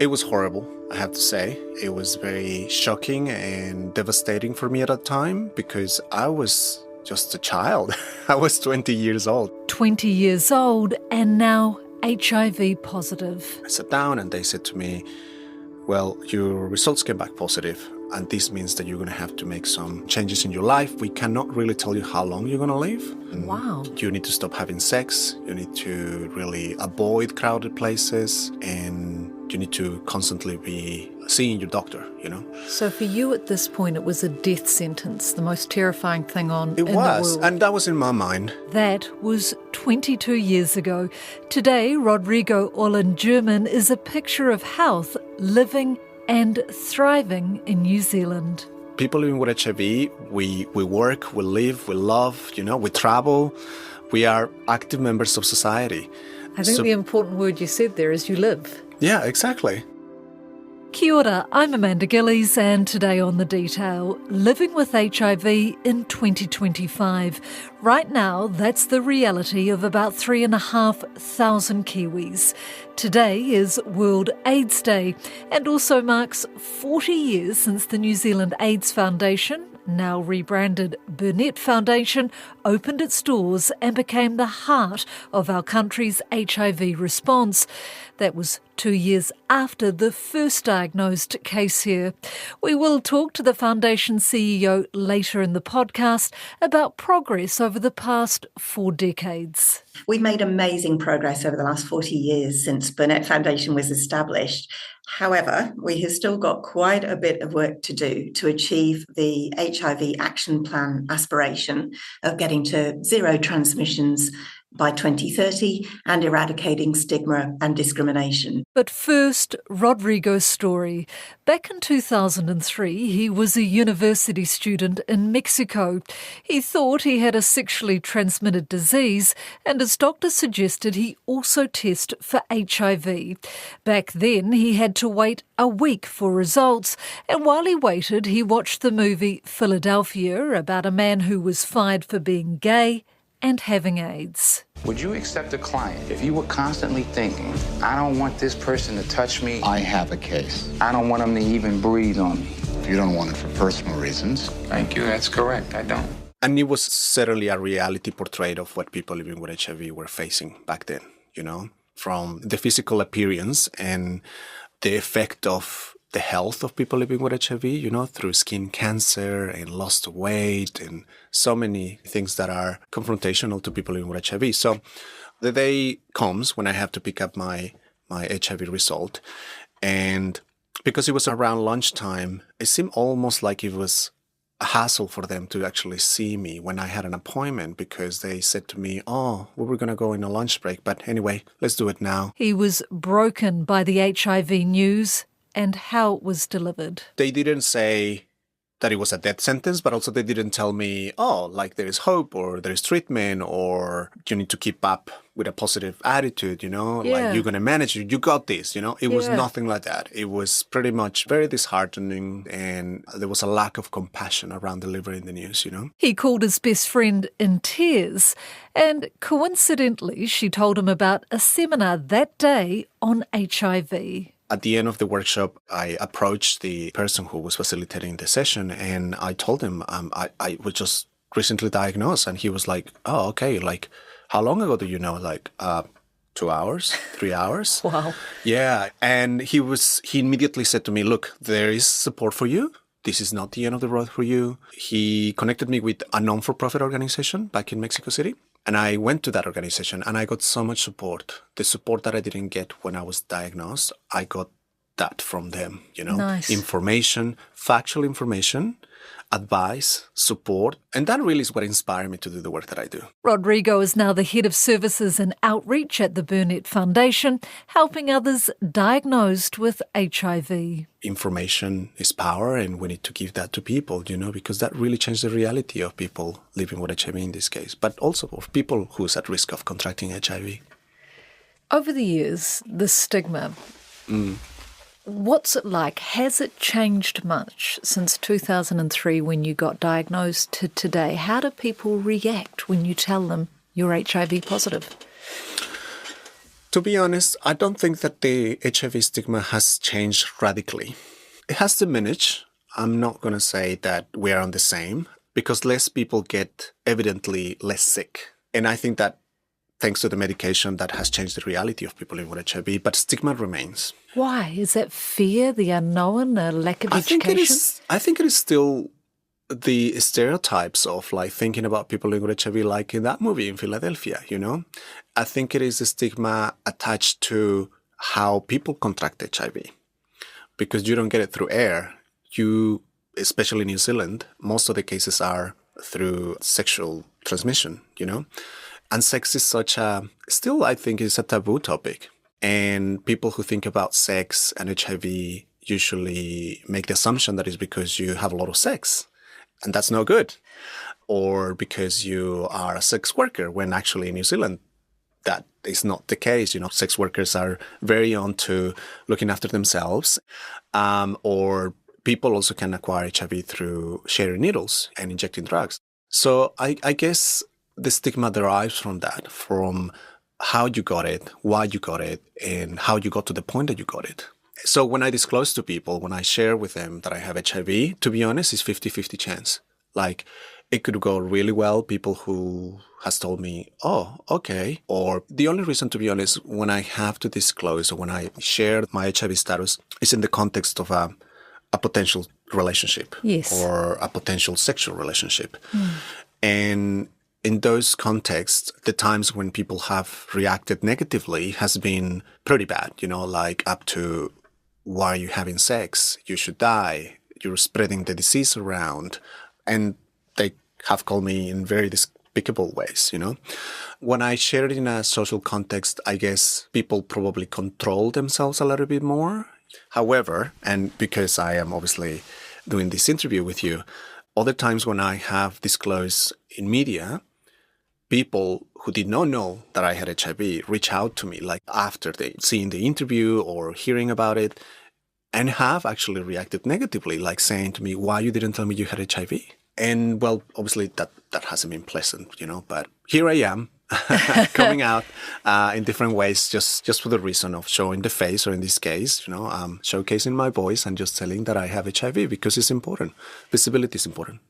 It was horrible, I have to say. It was very shocking and devastating for me at that time because I was just a child. I was 20 years old. 20 years old and now HIV positive. I sat down and they said to me, well, your results came back positive, and this means that you're going to have to make some changes in your life. We cannot really tell you how long you're going to live. Wow. You need to stop having sex. You need to really avoid crowded places, and you need to constantly be seeing your doctor, So for you at this point, it was a death sentence, the most terrifying thing in the world. And that was in my mind. That was 22 years ago. Today, Rodrigo Olin-German is a picture of health, living and thriving in New Zealand. People living with HIV, we work, we live, we love, we travel. We are active members of society. I think the important word you said there is you live. Yeah, exactly. Kia ora, I'm Amanda Gillies, and today on The Detail, living with HIV in 2025. Right now, that's the reality of about 3,500 Kiwis. Today is World AIDS Day and also marks 40 years since the New Zealand AIDS Foundation, now rebranded Burnett Foundation, opened its doors and became the heart of our country's HIV response. That was 2 years after the first diagnosed case here. We will talk to the Foundation CEO later in the podcast about progress over the past 4 decades. We've made amazing progress over the last 40 years since Burnett Foundation was established. However, we have still got quite a bit of work to do to achieve the HIV Action Plan aspiration of getting to 0 transmissions by 2030 and eradicating stigma and discrimination. But first, Rodrigo's story. Back in 2003, he was a university student in Mexico. He thought he had a sexually transmitted disease, and his doctor suggested he also test for HIV. Back then, he had to wait a week for results, and while he waited, he watched the movie Philadelphia about a man who was fired for being gay and having AIDS. Would you accept a client if you were constantly thinking, I don't want this person to touch me? I have a case. I don't want them to even breathe on me. You don't want it for personal reasons. Thank you, that's correct, I don't. And it was certainly a reality portrait of what people living with HIV were facing back then, from the physical appearance and the effect of the health of people living with HIV, through skin cancer and lost weight and so many things that are confrontational to people living with HIV. So the day comes when I have to pick up my HIV result. And because it was around lunchtime, it seemed almost like it was a hassle for them to actually see me when I had an appointment, because they said to me, we were going to go in a lunch break, but anyway, let's do it now. He was broken by the HIV news and how it was delivered. They didn't say that it was a death sentence, but also they didn't tell me, there is hope or there is treatment or you need to keep up with a positive attitude, like you're going to manage it, you got this, It was nothing like that. It was pretty much very disheartening, and there was a lack of compassion around delivering the news, He called his best friend in tears, and coincidentally, she told him about a seminar that day on HIV. At the end of the workshop, I approached the person who was facilitating the session, and I told him I was just recently diagnosed. And he was like, oh, okay, how long ago do you know? 2 hours, 3 hours? Wow. Yeah. And he immediately said to me, look, there is support for you. This is not the end of the road for you. He connected me with a non-for-profit organization back in Mexico City. And I went to that organization and I got so much support. The support that I didn't get when I was diagnosed, I got that from them, Nice. Information, factual information, advice, support. And that really is what inspired me to do the work that I do. Rodrigo is now the head of services and outreach at the Burnett Foundation, helping others diagnosed with HIV. Information is power, and we need to give that to people, because that really changed the reality of people living with HIV in this case, but also of people who's at risk of contracting HIV. Over the years, the stigma, what's it like? Has it changed much since 2003 when you got diagnosed to today? How do people react when you tell them you're HIV positive? To be honest, I don't think that the HIV stigma has changed radically. It has diminished. I'm not going to say that we are on the same because less people get evidently less sick. And I think that thanks to the medication, that has changed the reality of people living with HIV, but stigma remains. Why? Is that fear, the unknown, a lack of education? I think it is still the stereotypes of like thinking about people living with HIV like in that movie in Philadelphia, you know? I think it is a stigma attached to how people contract HIV because you don't get it through air. You, especially in New Zealand, most of the cases are through sexual transmission, you know? And sex is still I think is a taboo topic. And people who think about sex and HIV usually make the assumption that it's because you have a lot of sex. And that's no good. Or because you are a sex worker, when actually in New Zealand, that is not the case. You know, sex workers are very on to looking after themselves. Or people also can acquire HIV through sharing needles and injecting drugs. So I guess the stigma derives from that, from how you got it, why you got it, and how you got to the point that you got it. So when I disclose to people, when I share with them that I have HIV, to be honest, it's 50-50 chance. Like it could go really well. People who has told me, oh, okay. Or the only reason, to be honest, when I have to disclose or when I share my HIV status is in the context of a potential relationship. Yes. Or a potential sexual relationship. And in those contexts, the times when people have reacted negatively has been pretty bad, you know, like up to, why are you having sex? You should die. You're spreading the disease around. And they have called me in very despicable ways, you know. When I share it in a social context, I guess people probably control themselves a little bit more. However, and because I am obviously doing this interview with you, other times when I have disclosed in media, people who did not know that I had HIV reach out to me, like after they seeing the interview or hearing about it, and have actually reacted negatively, like saying to me, why you didn't tell me you had HIV? And well, obviously that hasn't been pleasant, you know, but here I am coming out in different ways, just for the reason of showing the face, or in this case, you know, showcasing my voice and just telling that I have HIV because it's important. Visibility is important.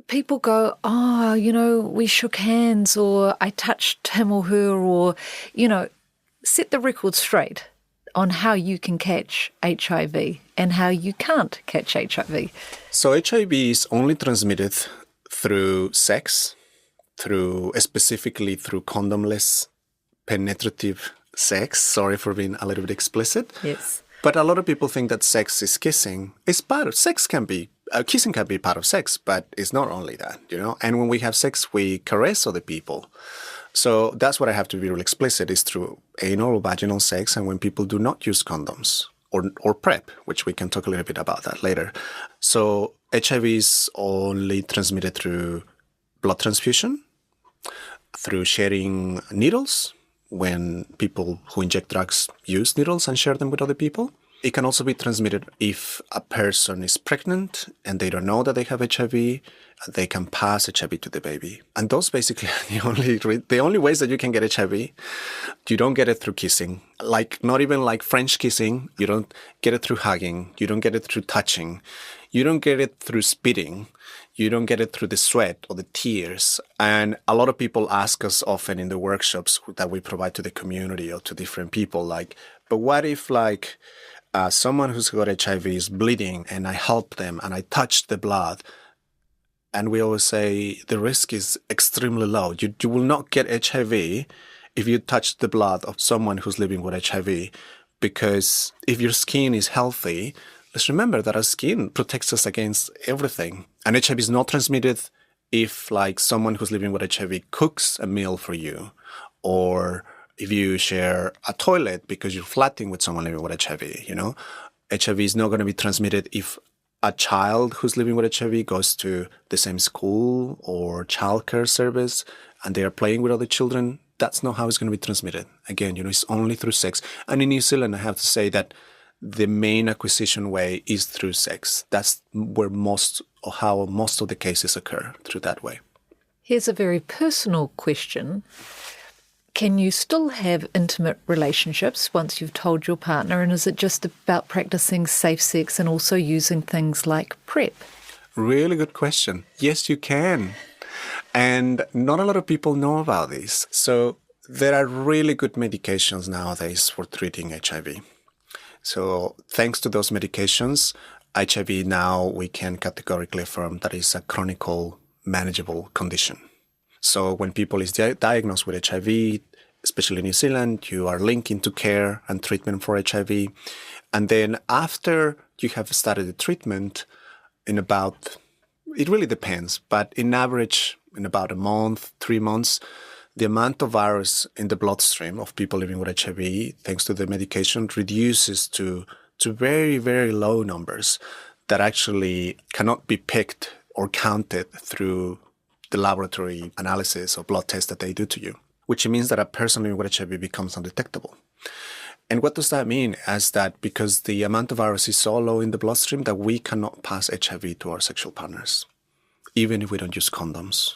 People go, oh, you know, we shook hands, or I touched him or her, or, you know, set the record straight on how you can catch HIV and how you can't catch HIV. So HIV is only transmitted through sex, specifically through condomless penetrative sex. Sorry for being a little bit explicit. Yes. But a lot of people think that sex is kissing. It's part of sex kissing can be part of sex, but it's not only that, you know. And when we have sex, we caress other people. So that's what I have to be really explicit, is through anal or vaginal sex, and when people do not use condoms or PrEP, which we can talk a little bit about that later. So HIV is only transmitted through blood transfusion, through sharing needles, when people who inject drugs use needles and share them with other people. It can also be transmitted if a person is pregnant and they don't know that they have HIV. They can pass HIV to the baby. And those basically are the only ways that you can get HIV. You don't get it through kissing, like not even like French kissing. You don't get it through hugging. You don't get it through touching. You don't get it through spitting. You don't get it through the sweat or the tears. And a lot of people ask us often in the workshops that we provide to the community or to different people, like, but what if like someone who's got HIV is bleeding and I help them and I touch the blood? And we always say the risk is extremely low. You will not get HIV if you touch the blood of someone who's living with HIV, because if your skin is healthy, let's remember that our skin protects us against everything. And HIV is not transmitted if like someone who's living with HIV cooks a meal for you, or if you share a toilet because you're flatting with someone living with HIV, you know. HIV is not going to be transmitted if a child who's living with HIV goes to the same school or childcare service and they are playing with other children. That's not how it's going to be transmitted. Again, you know, it's only through sex. And in New Zealand, I have to say that the main acquisition way is through sex. That's where how most of the cases occur, through that way. Here's a very personal question. Can you still have intimate relationships once you've told your partner? And is it just about practicing safe sex and also using things like PrEP? Really good question. Yes, you can. And not a lot of people know about this. So there are really good medications nowadays for treating HIV. So thanks to those medications, HIV now we can categorically affirm that is a chronic, manageable condition. So when people is diagnosed with HIV, especially in New Zealand, you are linked into care and treatment for HIV. And then after you have started the treatment, it really depends, but in average, in about a month, 3 months, the amount of virus in the bloodstream of people living with HIV, thanks to the medication, reduces to very, very low numbers that actually cannot be picked or counted through the laboratory analysis or blood test that they do to you, which means that a person living with HIV becomes undetectable. And what does that mean? Is that because the amount of virus is so low in the bloodstream that we cannot pass HIV to our sexual partners, even if we don't use condoms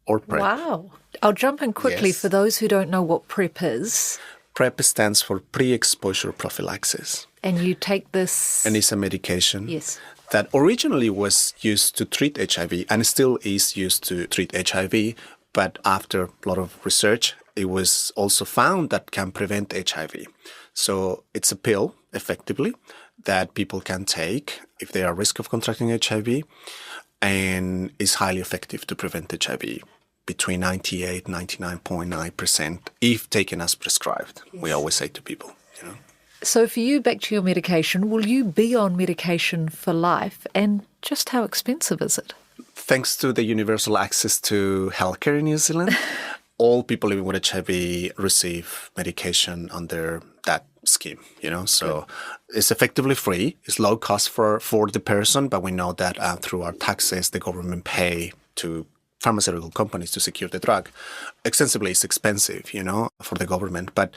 or PrEP. Wow. I'll jump in quickly for those who don't know what PrEP is. PrEP stands for pre-exposure prophylaxis. And you take this... And it's a medication yes. that originally was used to treat HIV and still is used to treat HIV. But after a lot of research, it was also found that can prevent HIV. So it's a pill, effectively, that people can take if they are at risk of contracting HIV, and is highly effective to prevent HIV, between 98, 99.9%, if taken as prescribed. Yes. We always say to people, you know. So for you, back to your medication, will you be on medication for life? And just how expensive is it? Thanks to the universal access to healthcare in New Zealand, all people living with HIV receive medication under that scheme, you know. So it's effectively free. It's low cost for the person, but we know that through our taxes, the government pay to pharmaceutical companies to secure the drug. Extensively, it's expensive, you know, for the government, but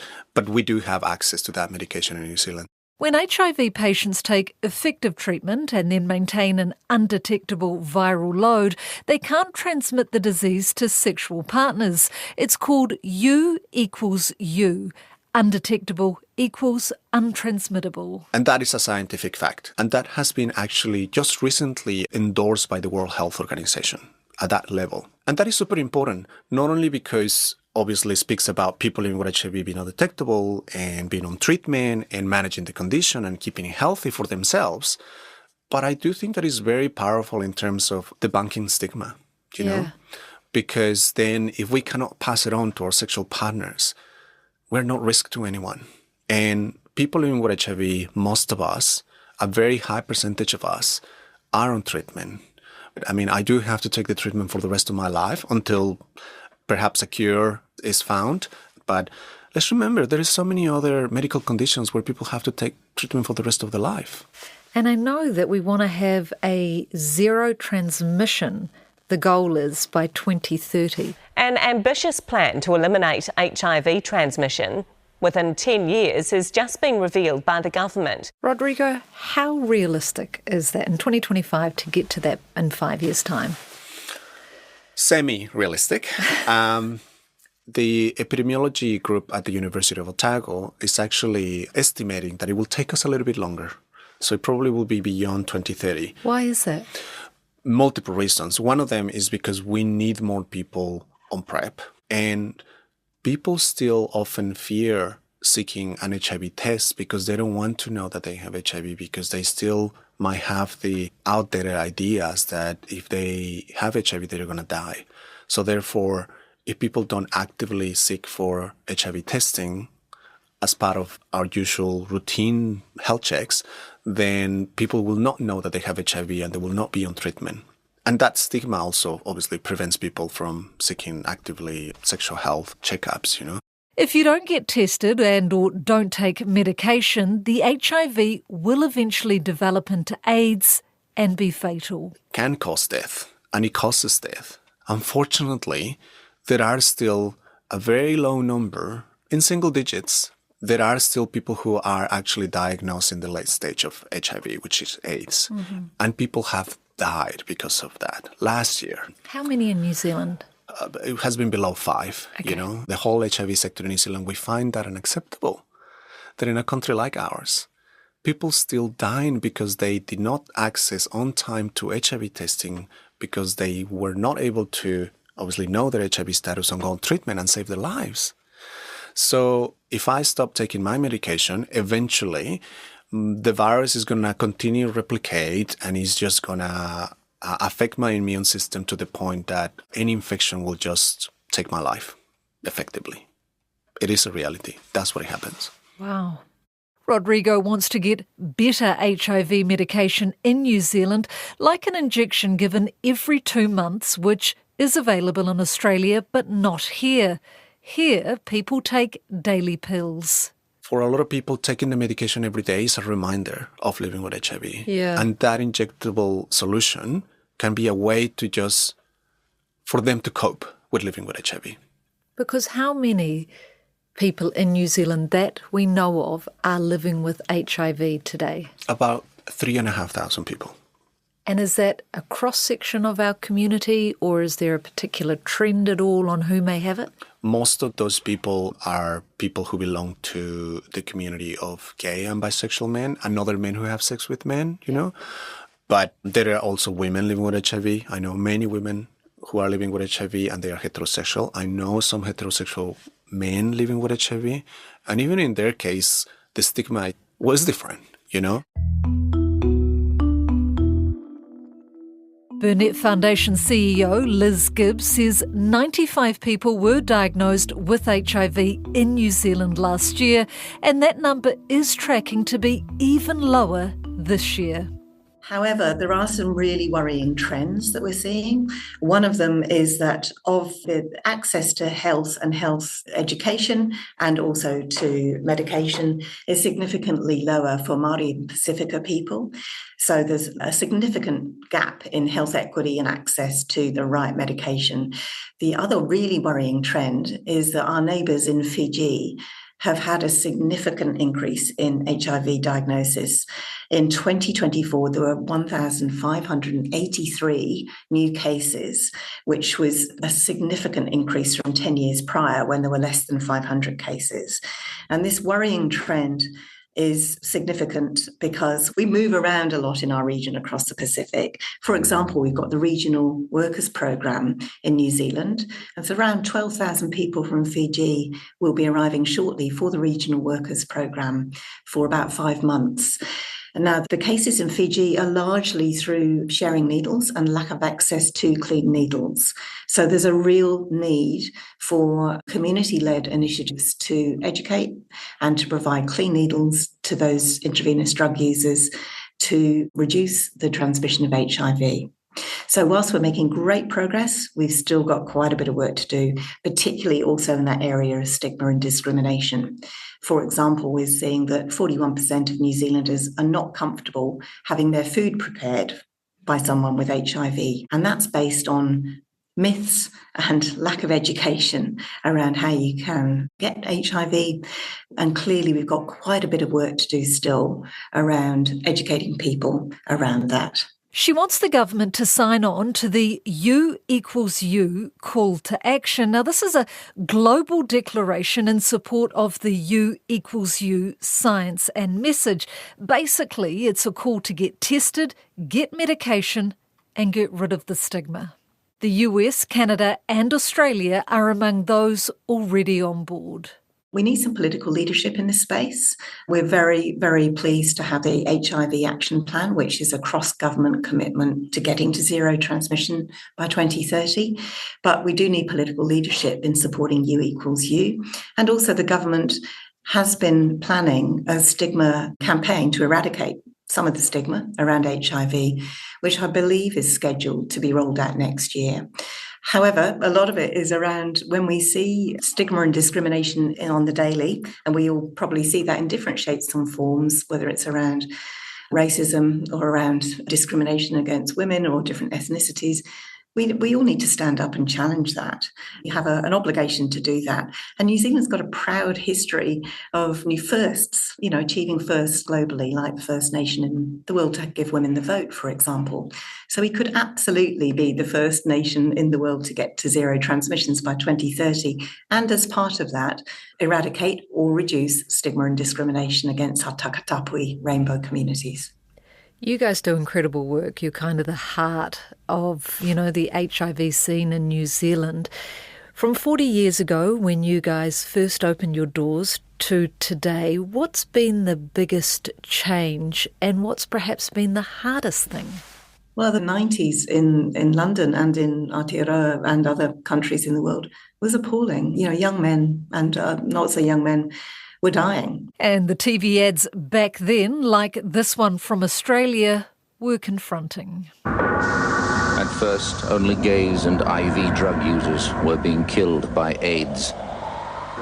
we do have access to that medication in New Zealand. When HIV patients take effective treatment and then maintain an undetectable viral load, they can't transmit the disease to sexual partners. It's called U equals U. Undetectable equals untransmittable. And that is a scientific fact. And that has been actually just recently endorsed by the World Health Organization at that level. And that is super important, not only because obviously speaks about people living with HIV being undetectable and being on treatment and managing the condition and keeping it healthy for themselves, but I do think that is very powerful in terms of debunking stigma, you know? Because then if we cannot pass it on to our sexual partners, we're not risk to anyone. And people living with HIV, most of us, a very high percentage of us, are on treatment. I mean, I do have to take the treatment for the rest of my life until perhaps a cure is found. But let's remember, there is so many other medical conditions where people have to take treatment for the rest of their life. And I know that we want to have a zero transmission, the goal is, by 2030. An ambitious plan to eliminate HIV transmission within 10 years has just been revealed by the government. Rodrigo, how realistic is that in 2025 to get to that in 5 years' time? Semi-realistic. The epidemiology group at the University of Otago is actually estimating that it will take us a little bit longer. So it probably will be beyond 2030. Why is that? Multiple reasons. One of them is because we need more people on PrEP. And people still often fear seeking an HIV test because they don't want to know that they have HIV, because they still might have the outdated ideas that if they have HIV, they're going to die. So therefore, if people don't actively seek for HIV testing as part of our usual routine health checks, then people will not know that they have HIV and they will not be on treatment. And that stigma also obviously prevents people from seeking actively sexual health checkups, you know. If you don't get tested and or don't take medication, the HIV will eventually develop into AIDS and be fatal. Can cause death, and it causes death. Unfortunately, there are still a very low number, in single digits, there are still people who are actually diagnosed in the late stage of HIV, which is AIDS. Mm-hmm. And people have died because of that last year. How many in New Zealand? It has been below 5, Okay. you know. The whole HIV sector in New Zealand, we find that unacceptable. That in a country like ours, people still dying because they did not access on time to HIV testing because they were not able to obviously know their HIV status and go on treatment and save their lives. So if I stop taking my medication, eventually the virus is going to continue to replicate and it's just going to affect my immune system to the point that any infection will just take my life, effectively. It is a reality. That's what happens. Wow. Rodrigo wants to get better HIV medication in New Zealand, like an injection given every 2 months, which is available in Australia but not here. Here, people take daily pills. For a lot of people, taking the medication every day is a reminder of living with HIV. Yeah. And that injectable solution can be a way to just, for them to cope with living with HIV. Because how many people in New Zealand that we know of are living with HIV today? About 3,500 people. And is that a cross-section of our community, or is there a particular trend at all on who may have it? Most of those people are people who belong to the community of gay and bisexual men and other men who have sex with men, you know. But there are also women living with HIV. I know many women who are living with HIV and they are heterosexual. I know some heterosexual men living with HIV. And even in their case, the stigma was different, you know. Burnett Foundation CEO Liz Gibbs says 95 people were diagnosed with HIV in New Zealand last year, and that number is tracking to be even lower this year. However, there are some really worrying trends that we're seeing. One of them is that of the access to health and health education and also to medication is significantly lower for Māori and Pacifica people. So there's a significant gap in health equity and access to the right medication. The other really worrying trend is that our neighbours in Fiji have had a significant increase in HIV diagnosis. In 2024, there were 1,583 new cases, which was a significant increase from 10 years prior when there were less than 500 cases. And this worrying trend is significant because we move around a lot in our region across the Pacific. For example, we've got the Regional Workers Programme in New Zealand, and so around 12,000 people from Fiji will be arriving shortly for the Regional Workers Programme for about 5 months. And now the cases in Fiji are largely through sharing needles and lack of access to clean needles. So there's a real need for community-led initiatives to educate and to provide clean needles to those intravenous drug users to reduce the transmission of HIV. So whilst we're making great progress, we've still got quite a bit of work to do, particularly also in that area of stigma and discrimination. For example, we're seeing that 41% of New Zealanders are not comfortable having their food prepared by someone with HIV. And that's based on myths and lack of education around how you can get HIV. And clearly we've got quite a bit of work to do still around educating people around that. She wants the government to sign on to the U=U call to action. Now, this is a global declaration in support of the U=U science and message. Basically, it's a call to get tested, get medication, and get rid of the stigma. The US, Canada, and Australia are among those already on board. We need some political leadership in this space. We're very, very pleased to have the HIV Action Plan, which is a cross-government commitment to getting to zero transmission by 2030. But we do need political leadership in supporting U=U. And also the government has been planning a stigma campaign to eradicate some of the stigma around HIV, which I believe is scheduled to be rolled out next year. However, a lot of it is around when we see stigma and discrimination on the daily, and we all probably see that in different shapes and forms, whether it's around racism or around discrimination against women or different ethnicities. We all need to stand up and challenge that. You have an obligation to do that. And New Zealand's got a proud history of new firsts, achieving firsts globally, like the first nation in the world to give women the vote, for example. So we could absolutely be the first nation in the world to get to zero transmissions by 2030. And as part of that, eradicate or reduce stigma and discrimination against our Takatapui rainbow communities. You guys do incredible work. You're kind of the heart of, the HIV scene in New Zealand. From 40 years ago, when you guys first opened your doors, to today, what's been the biggest change and what's perhaps been the hardest thing? Well, the 90s in London and in Aotearoa and other countries in the world was appalling. Young men and not so young men were dying. And the TV ads back then, like this one from Australia, were confronting. At first, only gays and IV drug users were being killed by AIDS.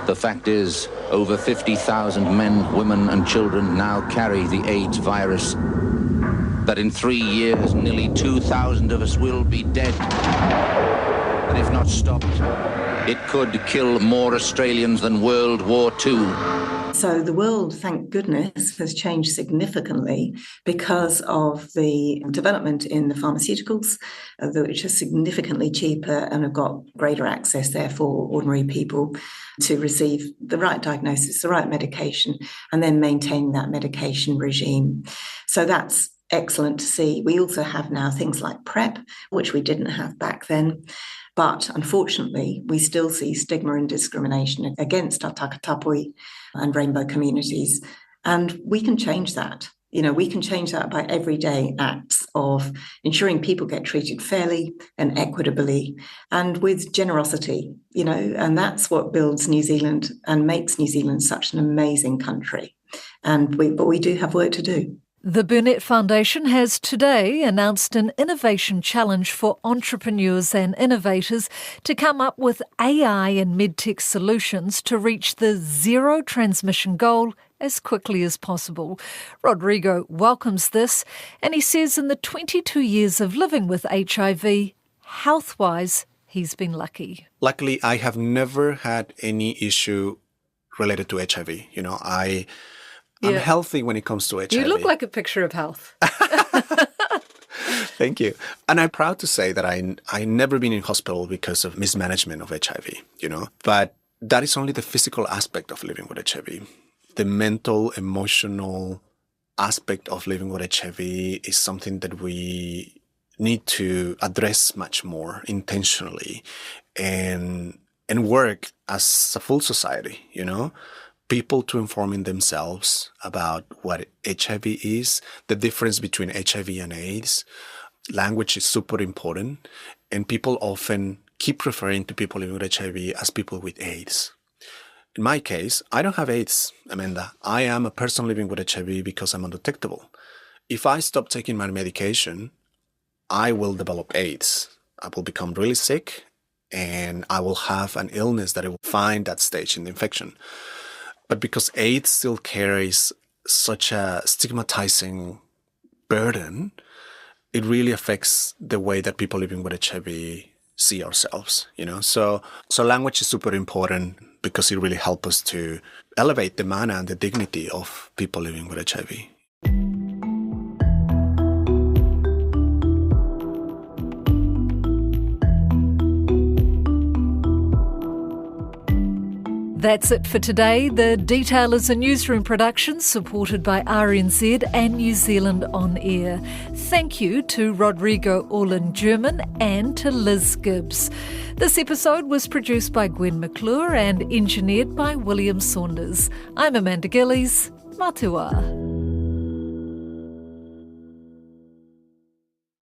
The fact is, over 50,000 men, women and children now carry the AIDS virus. That in 3 years, nearly 2,000 of us will be dead. And if not stopped, it could kill more Australians than World War II. So the world, thank goodness, has changed significantly because of the development in the pharmaceuticals, which are significantly cheaper and have got greater access there for ordinary people to receive the right diagnosis, the right medication, and then maintain that medication regime. So that's excellent to see. We also have now things like PrEP, which we didn't have back then. But unfortunately, we still see stigma and discrimination against our Takatapui and rainbow communities. And we can change that. We can change that by everyday acts of ensuring people get treated fairly and equitably and with generosity, and that's what builds New Zealand and makes New Zealand such an amazing country. But we do have work to do. The Burnett Foundation has today announced an innovation challenge for entrepreneurs and innovators to come up with AI and medtech solutions to reach the zero transmission goal as quickly as possible. Rodrigo welcomes this, and he says in the 22 years of living with HIV, health-wise, he's been lucky. Luckily, I have never had any issue related to HIV. I'm healthy when it comes to HIV. You look like a picture of health. Thank you. And I'm proud to say that I never been in hospital because of mismanagement of HIV, But that is only the physical aspect of living with HIV. The mental, emotional aspect of living with HIV is something that we need to address much more intentionally and work as a full society, People to informing themselves about what HIV is, the difference between HIV and AIDS. Language is super important, and people often keep referring to people living with HIV as people with AIDS. In my case, I don't have AIDS, Amanda. I am a person living with HIV because I'm undetectable. If I stop taking my medication, I will develop AIDS. I will become really sick, and I will have an illness that I will find that stage in the infection. But because AIDS still carries such a stigmatizing burden, it really affects the way that people living with HIV see ourselves, So language is super important because it really helps us to elevate the mana and the dignity of people living with HIV. That's it for today. The Detail is a newsroom production supported by RNZ and New Zealand On Air. Thank you to Rodrigo Orlin-German and to Liz Gibbs. This episode was produced by Gwen McClure and engineered by William Saunders. I'm Amanda Gillies. Matua.